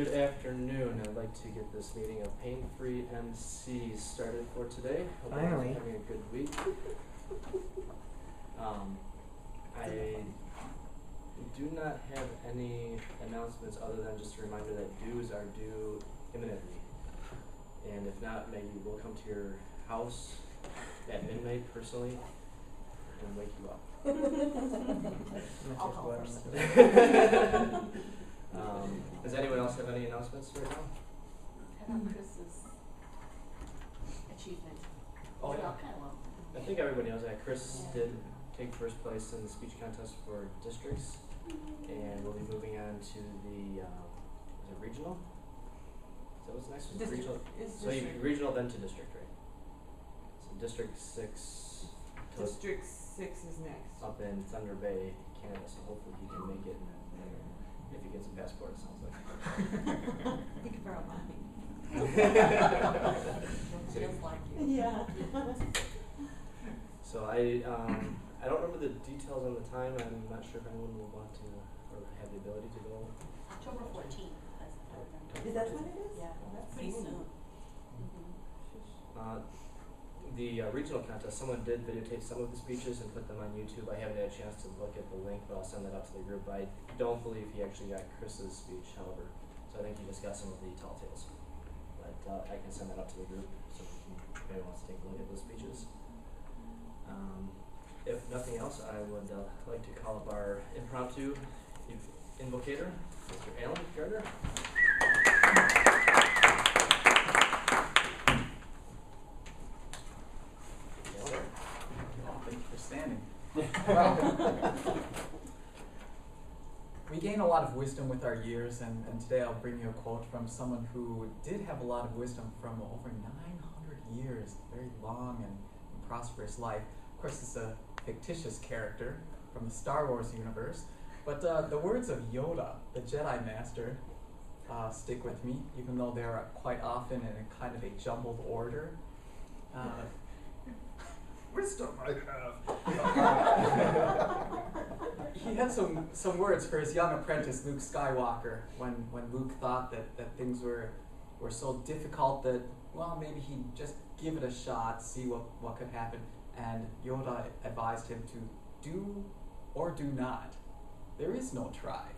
Good afternoon. I'd like to get this meeting of pain-free MCs started for today. Hope everyone's having a good week. I do not have any announcements other than just a reminder that dues are due imminently. And if not, Maggie will come to your house at midnight personally and wake you up. I'll call first. Does anyone else have any announcements right now? Chris's achievement. Oh, yeah. Kind of well. I think everybody knows that Chris did take first place in the speech contest for districts, and we'll be moving on to the is it regional? Is that what's next? Regional. So you regional then to district, right? So District 6. District 6 is next. Up in Thunder Bay, Canada. So hopefully he can make it. If he gets a passport, it sounds like. You can borrow mine. Feels like you. Yeah. So I don't remember the details on the time. I'm not sure if anyone will want to or have the ability to go. October 14th. Is that when it is? Yeah, that's pretty soon. The regional contest, someone did videotape some of the speeches and put them on YouTube. I haven't had a chance to look at the link, but I'll send that out to the group. I don't believe he actually got Chris's speech, however. So I think he just got some of the tall tales. But I can send that out to the group so if anybody wants to take a look at those speeches. If nothing else, I would like to call up our impromptu invocator, Mr. Alan Gardner. Standing. We gain a lot of wisdom with our years, and today I'll bring you a quote from someone who did have a lot of wisdom from over 900 years, very long and prosperous life. Of course, it's a fictitious character from the Star Wars universe, but the words of Yoda, the Jedi Master, stick with me, even though they're quite often in a kind of a jumbled order. Wisdom I have. He had some words for his young apprentice, Luke Skywalker, when Luke thought that things were so difficult that, well, maybe he'd just give it a shot, see what could happen. And Yoda advised him to do or do not. There is no try.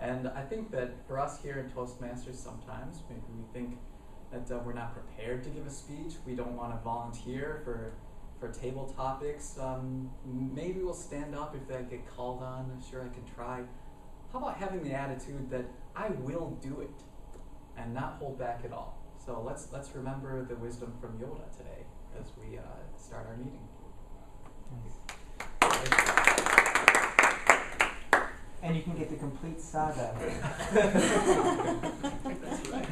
And I think that for us here in Toastmasters, sometimes maybe we think that we're not prepared to give a speech. We don't want to volunteer for table topics. Maybe we'll stand up if I get called on. I'm sure I can try. How about having the attitude that I will do it and not hold back at all? So let's remember the wisdom from Yoda today as we start our meeting. And you can get the complete saga. That's right.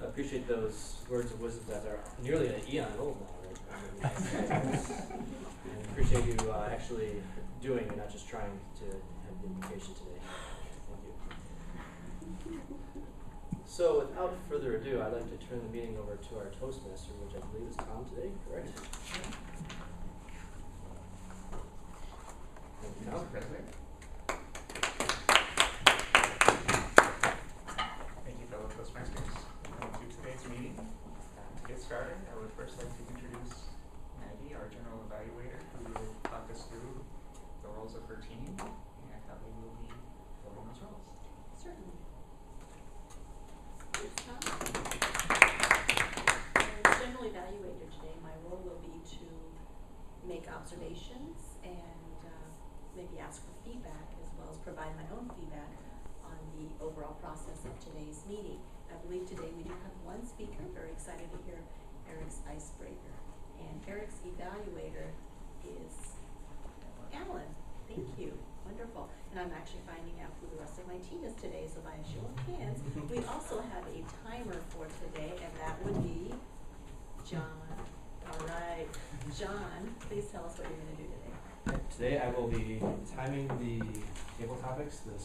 Appreciate those words of wisdom that are nearly an eon old now, right? And appreciate you actually doing and not just trying to have the invitation today. Thank you. So without further ado, I'd like to turn the meeting over to our Toastmaster, which I believe is Tom today, correct? Thank you, Tom. President. Thank you, fellow Toastmasters. Welcome to today's meeting. To get started, I would first like to introduce Maggie, our general evaluator, who will talk us through the roles of her team and how they will be filling those roles. Certainly. As general evaluator today, my role will be to make observations and maybe ask for feedback, as well as provide my own feedback on the overall process of today's meeting. I believe today we do have one speaker. Very excited to hear Eric's icebreaker. And Eric's evaluator is Alan. Thank you. Wonderful. And I'm actually finding out who the rest of my team is today, so by a show of hands, we also have a timer for today, and that would be John. All right. John, please tell us what you're going to do today. Today I will be timing the table topics, their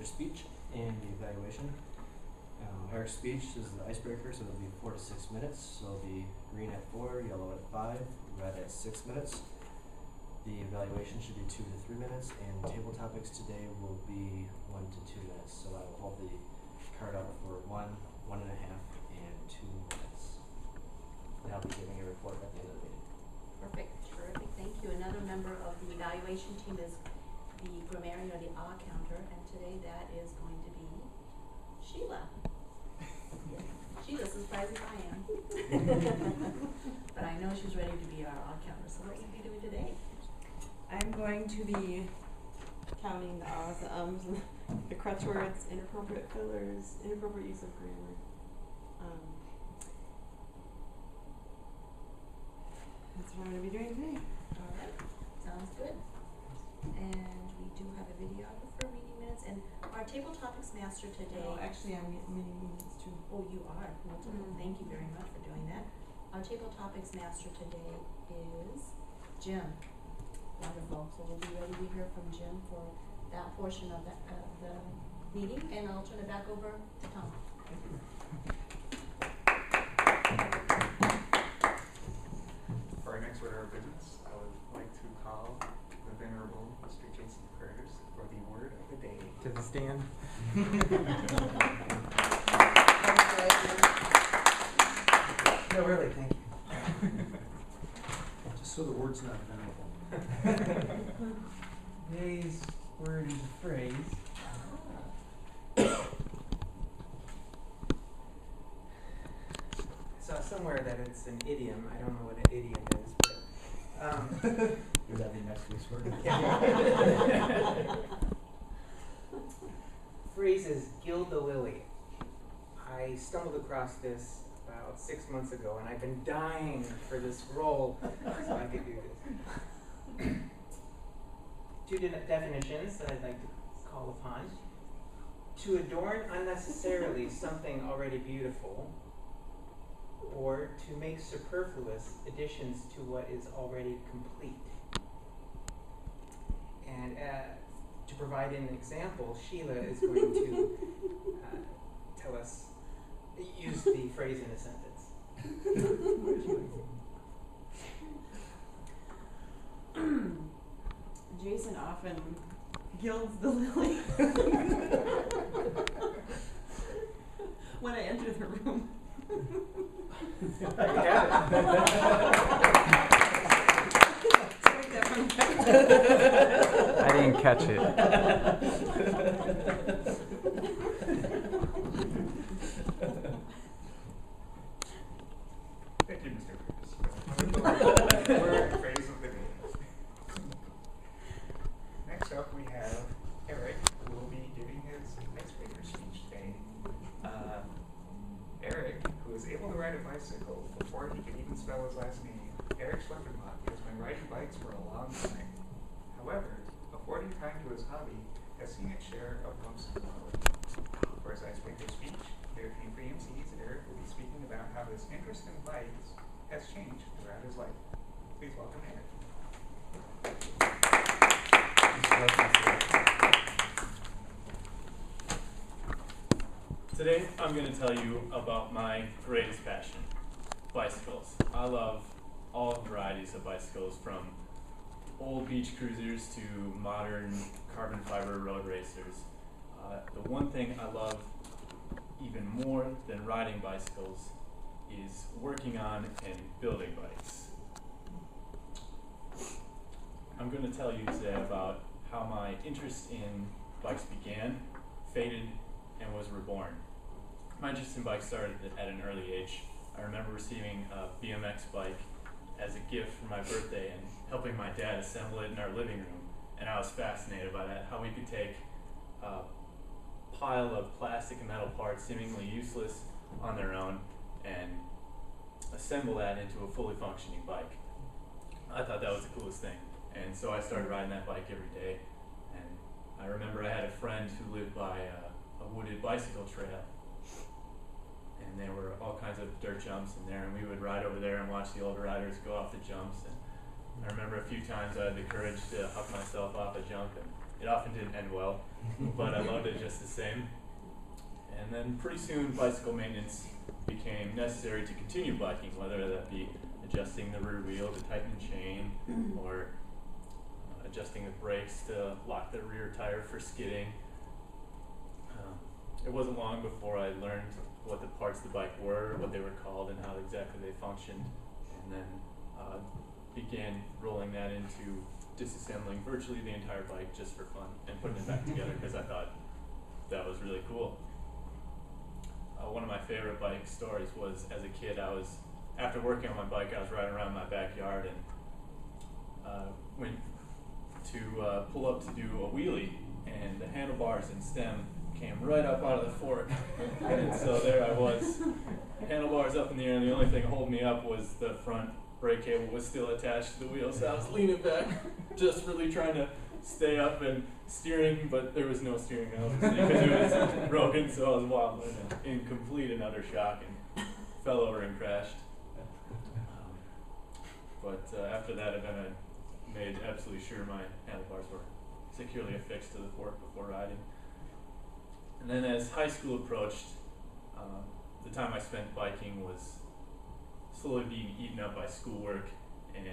speech, and the evaluation. Eric's speech is the icebreaker, so it'll be 4 to 6 minutes. So it'll be green at 4, yellow at 5, red at 6 minutes. The evaluation should be 2 to 3 minutes, and table topics today will be 1 to 2 minutes. So I will hold the card up for 1, 1.5, and 2 minutes. And I'll be giving a report at the end of the meeting. Perfect, terrific, thank you. Another member of the evaluation team is the grammarian or the counter, and today that is going to be Sheila. Sheila's as surprised as I am. But I know she's ready to be our counter, so what will you be doing today? I'm going to be counting the ahs, the ums, and the crutch words, inappropriate fillers, inappropriate use of grammar. That's what I'm going to be doing today. All right, sounds good. And we do have a videographer reading minutes, and our table topics master today. Oh, actually, I'm meeting minutes too. Oh, you are. Wonderful. Thank you very much for doing that. Our table topics master today is Jim. Wonderful. So we'll be ready to hear from Jim for that portion of the meeting, and I'll turn it back over to Tom. For our next order of business, I would like to call the Venerable Mr. Jason Curtis for the word of the day. To the stand. No, really, thank you. Just so the word's not venerable. Today's word is a phrase. I saw somewhere that it's an idiom. I don't know what an idiom is, but Would that be next week's word? phrase is gild the lily. I stumbled across this about 6 months ago, and I've been dying for this role so I could do this. Two definitions that I'd like to call upon. To adorn unnecessarily something already beautiful, or to make superfluous additions to what is already complete. And to provide an example, Sheila is going to tell us, use the phrase in a sentence. Jason often gilds the lily when I enter the room. I didn't catch it. Thank you, Mr. Curtis, for the wonderful word and phrase of the day. Next up, we have Eric, who will be giving his icebreaker speech today. Eric, who is able to ride a bicycle before he could even spell his last name, Eric Schleppenbach has been riding bikes for a long time. However, affording time to his hobby has seen its share of bumps in the road. For his icebreaker speech, there are painfree MCs. Eric will be speaking about how his interest in bikes has changed throughout his life. Please welcome Eric. Today, I'm going to tell you about my greatest passion, bicycles. I love all varieties of bicycles, from old beach cruisers to modern carbon fiber road racers. The one thing I love even more than riding bicycles is working on and building bikes. I'm going to tell you today about how my interest in bikes began, faded, and was reborn. My interest in bikes started at an early age. I remember receiving a BMX bike as a gift for my birthday and helping my dad assemble it in our living room. And I was fascinated by that, how we could take a pile of plastic and metal parts, seemingly useless on their own, and assemble that into a fully functioning bike. I thought that was the coolest thing. And so I started riding that bike every day. And I remember I had a friend who lived by a wooded bicycle trail. And there were all kinds of dirt jumps in there, and we would ride over there and watch the older riders go off the jumps. And I remember a few times I had the courage to huck myself off a jump, and it often didn't end well, but I loved it just the same. And then pretty soon bicycle maintenance became necessary to continue biking, whether that be adjusting the rear wheel to tighten the chain, or adjusting the brakes to lock the rear tire for skidding. It wasn't long before I learned what the parts of the bike were, what they were called, and how exactly they functioned, and then began rolling that into disassembling virtually the entire bike just for fun and putting it back together because I thought that was really cool. One of my favorite bike stories was as a kid. After working on my bike, I was riding around my backyard and went to pull up to do a wheelie, and the handlebars and stem came right up out of the fork. And so there I was, handlebars up in the air, and the only thing holding me up was the front brake cable was still attached to the wheel, so I was leaning back, just really trying to stay up and steering, but there was no steering obviously because it was broken, so I was wobbling in complete and utter shock and fell over and crashed. But after that event, I made absolutely sure my handlebars were securely affixed to the fork before riding. And then as high school approached, the time I spent biking was slowly being eaten up by schoolwork and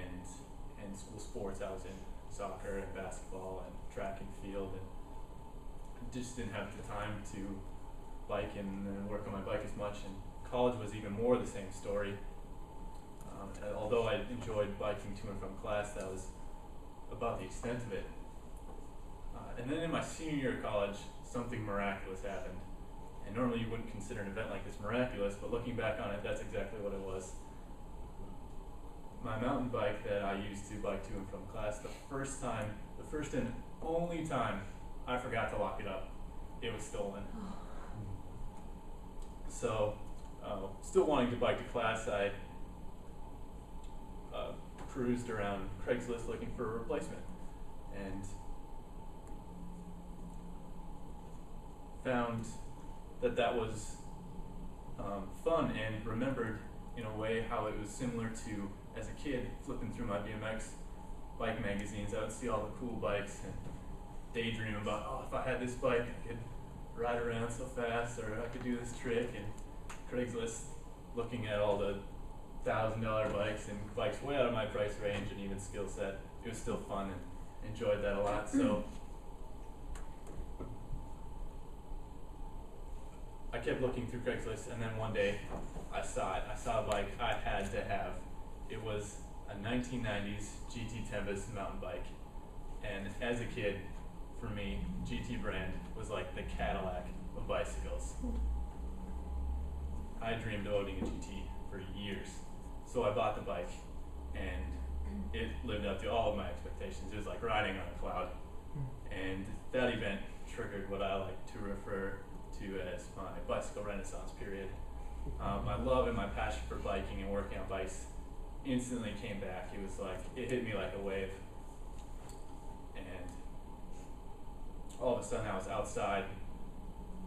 school sports. I was in soccer and basketball and track and field, and just didn't have the time to bike and work on my bike as much. And college was even more the same story. Although I enjoyed biking to and from class, that was about the extent of it. And then in my senior year of college, something miraculous happened. And normally you wouldn't consider an event like this miraculous, but looking back on it, that's exactly what it was. My mountain bike that I used to bike to and from class, the first and only time I forgot to lock it up, it was stolen. So, still wanting to bike to class, I cruised around Craigslist looking for a replacement, and found that was fun, and remembered in a way how it was similar to, as a kid, flipping through my BMX bike magazines. I would see all the cool bikes and daydream about, oh, if I had this bike, I could ride around so fast, or I could do this trick. And Craigslist, looking at all the $1,000 bikes and bikes way out of my price range and even skill set, it was still fun and enjoyed that a lot. So I kept looking through Craigslist, and then one day I saw it. I saw a bike I had to have. It was a 1990s GT Tempest mountain bike, and as a kid, for me, GT brand was like the Cadillac of bicycles. I dreamed of owning a GT for years, so I bought the bike, and it lived up to all of my expectations. It was like riding on a cloud, and that event triggered what I like to refer to as my bicycle renaissance period. My love and my passion for biking and working on bikes instantly came back. It was like, it hit me like a wave, and all of a sudden I was outside,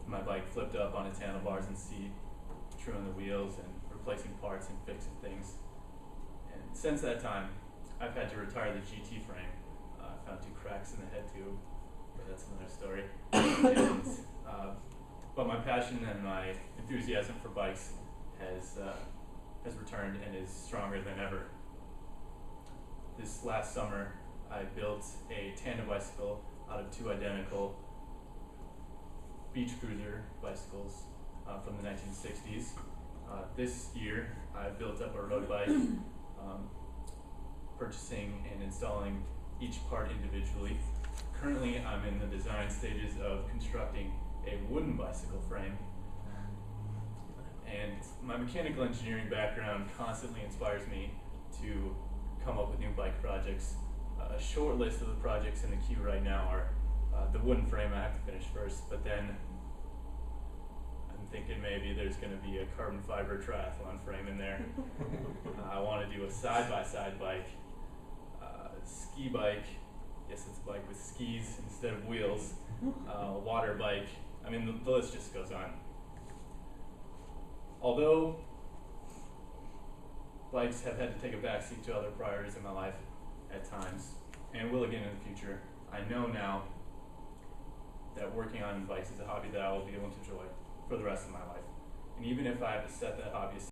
my bike flipped up on its handlebars and seat, trimming the wheels and replacing parts and fixing things. And since that time, I've had to retire the GT frame. I found 2 cracks in the head tube, but that's another story. And, but my passion and my enthusiasm for bikes has returned and is stronger than ever. This last summer, I built a tandem bicycle out of 2 identical beach cruiser bicycles from the 1960s. This year, I built up a road bike, purchasing and installing each part individually. Currently, I'm in the design stages of constructing a wooden bicycle frame. And my mechanical engineering background constantly inspires me to come up with new bike projects. A short list of the projects in the queue right now are the wooden frame I have to finish first, but then I'm thinking maybe there's going to be a carbon fiber triathlon frame in there. I want to do a side-by-side bike, ski bike. Yes, it's a bike with skis instead of wheels. Water bike. I mean, the list just goes on. Although bikes have had to take a backseat to other priorities in my life at times, and will again in the future, I know now that working on bikes is a hobby that I will be able to enjoy for the rest of my life. And even if I have to set that hobby aside